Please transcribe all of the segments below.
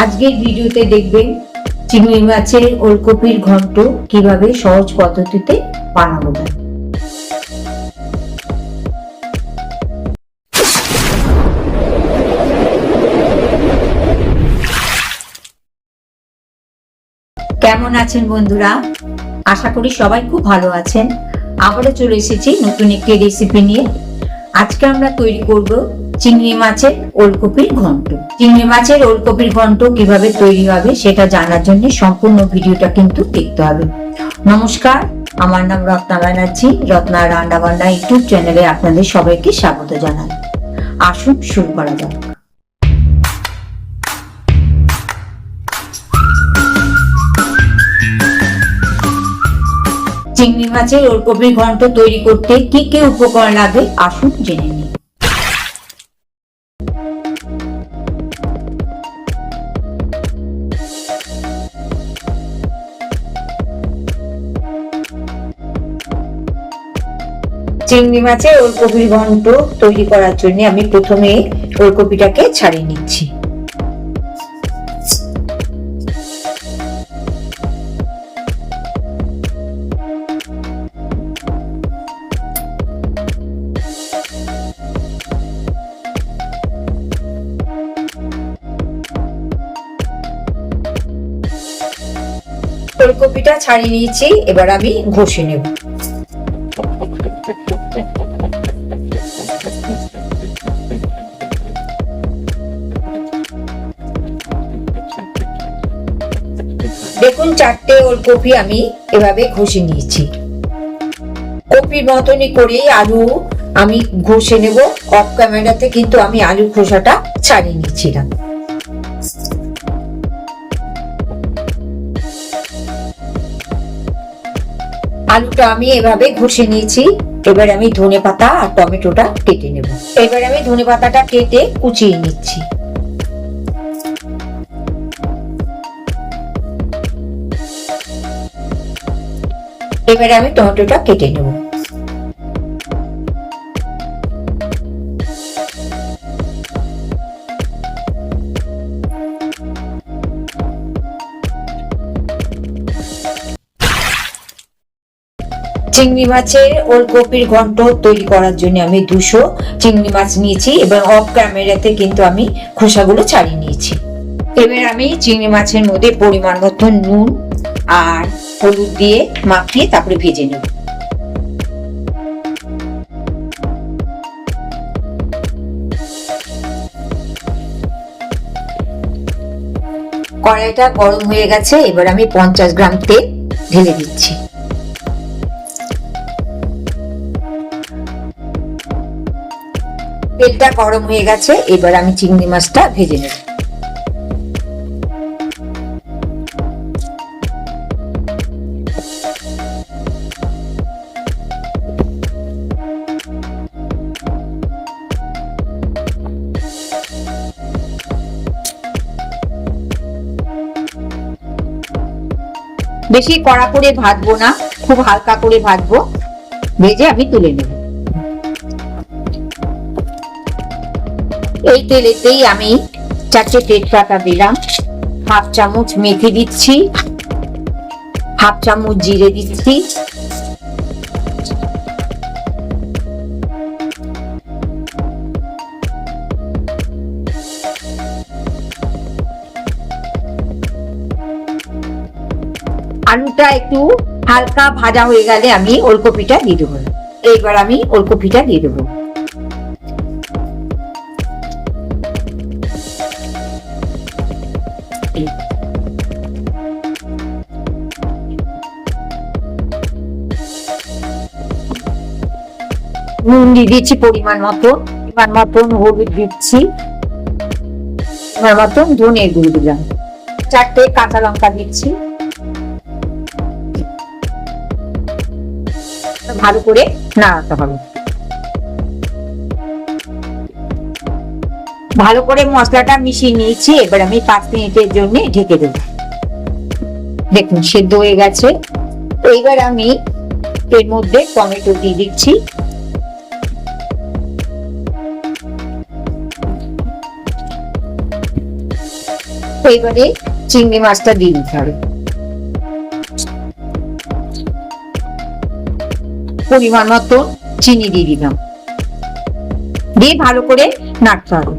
আজকের ভিডিওতে দেখবেন চিংড়ি মাছের ওলকপির ঘন্ট কিভাবে সহজ পদ্ধতিতে বানানো যায়। কেমন আছেন বন্ধুরা? আশা করি সবাই খুব ভালো আছেন। আবারও চলে এসেছি নতুন একটি রেসিপি নিয়ে। আজকে আমরা তৈরি করব চিংড়ি মাছের ওলকপির ঘন্ট। চিংড়ি মাছের ওলকপির ঘন্ট কিভাবে তৈরি হবে সেটা জানার জন্য সম্পূর্ণ ভিডিওটা কিন্তু দেখতে হবে। নমস্কার, আমার নাম রত্না ব্যানার্জি। রত্না রান্নাবান্না ইউটিউব চ্যানেলে আপনাদের সবাইকে স্বাগত জানাই। আসুন শুরু করা যাক। চিংড়ি মাছের ওলকপির ঘন্ট তৈরি করতে কি কি উপকরণ লাগে আসুন জেনে নিই। চিংড়ি মাছের ওলকপির ঘন্ট তৈরি করার জন্য আমি প্রথমে ওলকপিটাকে ছাড়িয়ে নিচ্ছি। ওলকপিটা ছাড়িয়ে নিয়েছি, এবার আমি ঘষে নেব। দেখুন, 4টে ওলকপি আমি এভাবে ঘষে নিয়েছি। কপির মতনই করে আলু আমি ঘষে নেব। অফ ক্যামেরাতে কিন্তু আমি আলু খোসাটা ছাড়িয়ে নিয়েছিলাম। আলুটা আমি এভাবে ঘষে নিয়েছি। এবার আমি ধনেপাতা আর টমেটোটা কেটে নেব। এবার আমি ধনেপাতাটা কেটে কুচিয়ে নিচ্ছি। এবারে আমি টমেটোটা কেটে নেব। চিংড়ি মাছের ওলকপির ঘন্ট তৈরি করার জন্য আমি 200 চিংড়ি মাছ নিয়েছি। এবার অফ ক্যামেরাতে কিন্তু আমি খোসাগুলো ছাড়িয়ে নিয়েছি। এবার আমি চিংড়ি মাছের মধ্যে পরিমাণ মতো নুন আর হলুদ দিয়ে মাখিয়ে তারপরে ভেজে নেব। কড়াইটা গরম হয়ে গেছে, এবার আমি 50 গ্রাম তেল ঢেলে দিচ্ছি। তেলটা গরম হয়ে গেছে, এবার আমি চিংড়ি মাছটা ভেজে নেব। বেশি কড়া করে ভাজবো না, খুব হালকা করে ভাজবো। ভেজে আমি তুলে নেব। এই তেলেতেই আমি 4টে তেজপাতা দিলাম, হাফ চামচ মেথি দিচ্ছি, হাফ চামচ জিরে দিচ্ছি, আলুটা একটু হালকা ভাজা হয়ে গেলে আমি ওলকপিটা দিয়ে দেবো। এইবার আমি ওলকপিটা দিয়ে দেবো। নুন দিয়ে দিচ্ছি পরিমাণ মতন হলুদ দিচ্ছি, পরিমাণ মতন ধনে গুঁড়ো দিলাম, 4টে কাঁচা লঙ্কা দিচ্ছি। ভালো করে নাড়াতে হবে। ভালো করে মশলাটা মিশিয়ে নিয়েছি। এবার আমি 5 মিনিটের জন্য ঢেকে দেব। দেখুন সেদ্ধ হয়ে গেছে। এইবার আমি এর মধ্যে টমেটো দিয়ে দিচ্ছি। এবারে চিংড়ি মাছটা দিয়ে দিতে হবে, পরিমাণ মতো চিনি দিয়ে দিলাম, দিয়ে ভালো করে নাড়তে হবে।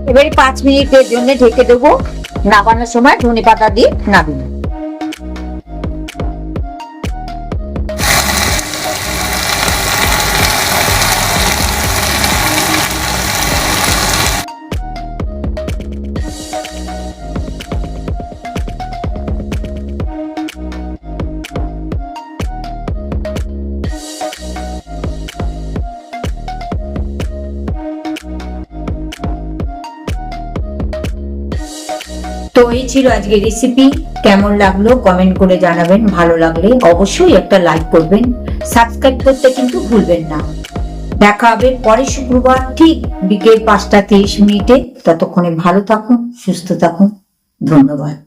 এবারে 5 মিনিটের জন্য ঢেকে দেবো, নামানোর সময় ধনেপাতা দিয়ে নামিয়ে। তো এই ছিল আজকের রেসিপি। কেমন লাগলো কমেন্ট করে জানাবেন, ভালো লাগলে অবশ্যই একটা লাইক করবেন, সাবস্ক্রাইব করতে কিন্তু ভুলবেন না। দেখা হবে পরের শুক্রবার ঠিক বিকেল 5টা 30 মিনিটে। ততক্ষণে ভালো থাকুন, সুস্থ থাকুন, ধন্যবাদ।